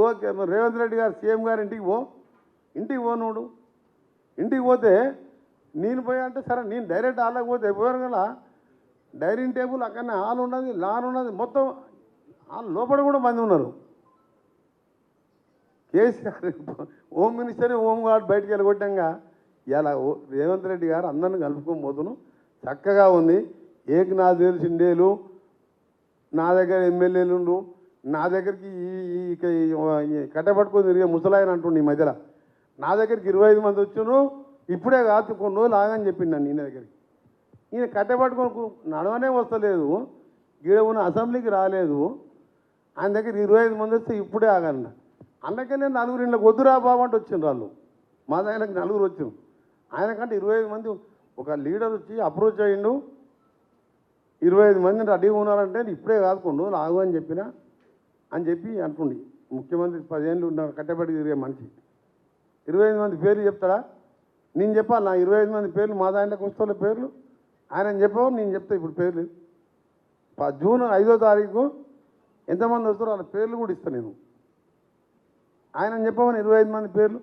Okay Revanth Reddy గారు CM గారు ఇంటికి పో నువ్వు ఇంటికి పోతే నేను పోయా అంటే సరే నేను డైరెక్ట్ హాల్లోకి పోతే పోయాను కదా డైనింగ్ టేబుల్ అక్కడనే హాల్ ఉన్నది లాన్ ఉన్నది మొత్తం హాల్ లోపల కూడా మంది ఉన్నారు. KCR home minister home guard బయటికి వెళ్ళగొట్టంగా ఇలా రేవంత్ రెడ్డి గారు అందరిని కలుపుకోబోతును చక్కగా ఉంది. ఏకనాథ్ సిండేలు నా దగ్గర ఎమ్మెల్యేలు నా దగ్గరికి ఈ కట్టబట్టుకొని తిరిగే ముసలాయన అంటుండే ఈ మధ్యలో నా దగ్గరికి 25 మంది వచ్చాను ఇప్పుడే కాదు కొన్ని రోజులు ఆగని చెప్పిండు నన్ను ఈయన దగ్గరికి. ఈయన కట్టబట్టుకొని నడవనే వస్తలేదు గీడ ఉన్న అసెంబ్లీకి రాలేదు ఆయన దగ్గర 25 మంది వస్తే ఇప్పుడే ఆగన్న అందుకనే 4 ఇంట్లోకి వద్దురా బాబు అంటే వచ్చిండ్రు వాళ్ళు మా దగ్గరకి 4 వచ్చాం ఆయనకంటే 25 మంది ఒక లీడర్ వచ్చి అప్రోచ్ అయ్యిండు 25 మందిని రెడీగా ఉన్నారంటే ఇప్పుడే కాదు కొన్ని రోజులు ఆగు అని చెప్పి అంటుండి ముఖ్యమంత్రి 10 ఏళ్ళు ఉన్నారు కట్టబెట్టి తిరిగే మనిషి 25 మంది పేర్లు చెప్తాడా నేను చెప్పాలి నా 25 మంది పేర్లు మా దాంట్లోకి వస్తున్న పేర్లు ఆయన చెప్పావు నేను చెప్తా ఇప్పుడు పేర్లు జూన్ 5వ తారీఖు ఎంతమంది వస్తారో వాళ్ళ పేర్లు కూడా ఇస్తాను నేను ఆయన చెప్పమని 25 మంది పేర్లు.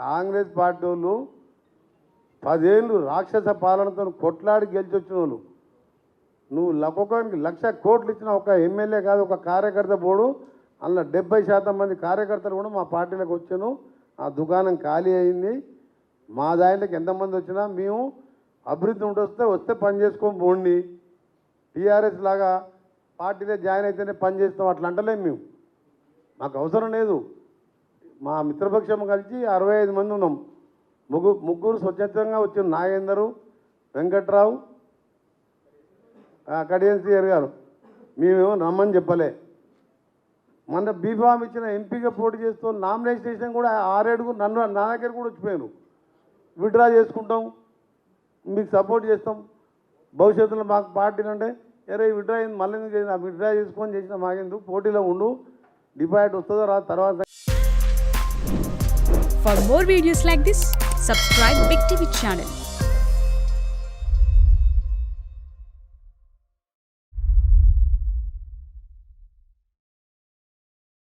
కాంగ్రెస్ పార్టీ వాళ్ళు 10 ఏళ్ళు రాక్షస పాలనతో కొట్లాడి గెలిచొచ్చిన వాళ్ళు నువ్వు ఒక్కొక్కరికి 1,00,000 కోట్లు ఇచ్చిన ఒక ఎమ్మెల్యే కాదు ఒక కార్యకర్త పోడు అందులో 70% మంది కార్యకర్తలు కూడా మా పార్టీలోకి వచ్చాను. ఆ దుకాణం ఖాళీ అయింది మా దాంట్లోకి ఎంతమంది వచ్చినా మేము అభివృద్ధి వస్తే పని చేసుకొని పోండి టీఆర్ఎస్ లాగా పార్టీలో జాయిన్ అయితేనే పని చేస్తాం అట్లా అంటలేము మేము మాకు అవసరం లేదు. మా మిత్రపక్షం కలిసి 65 మంది ఉన్నాం ముగ్గురు స్వచ్ఛందంగా వచ్చారు నాగేందరు వెంకట్రావు కడియం సిఆర్ గారు మేమేమో రమ్మని చెప్పలే. మన బీఫామ్ ఇచ్చిన ఎంపీగా పోటీ చేస్తూ నామినేషన్ కూడా 6-7 నన్ను నా దగ్గర కూడా వచ్చిపోయాను విత్డ్రా చేసుకుంటాం మీకు సపోర్ట్ చేస్తాం భవిష్యత్తులో మాకు పార్టీలు అంటే ఎరే విత్డ్రా అయింది మళ్ళీ విత్డ్రా చేసుకొని చేసిన మాకెందుకు పోటీలో ఉండు డిపాజిట్ వస్తుందో రా తర్వాత. For more videos like this, subscribe Big TV channel.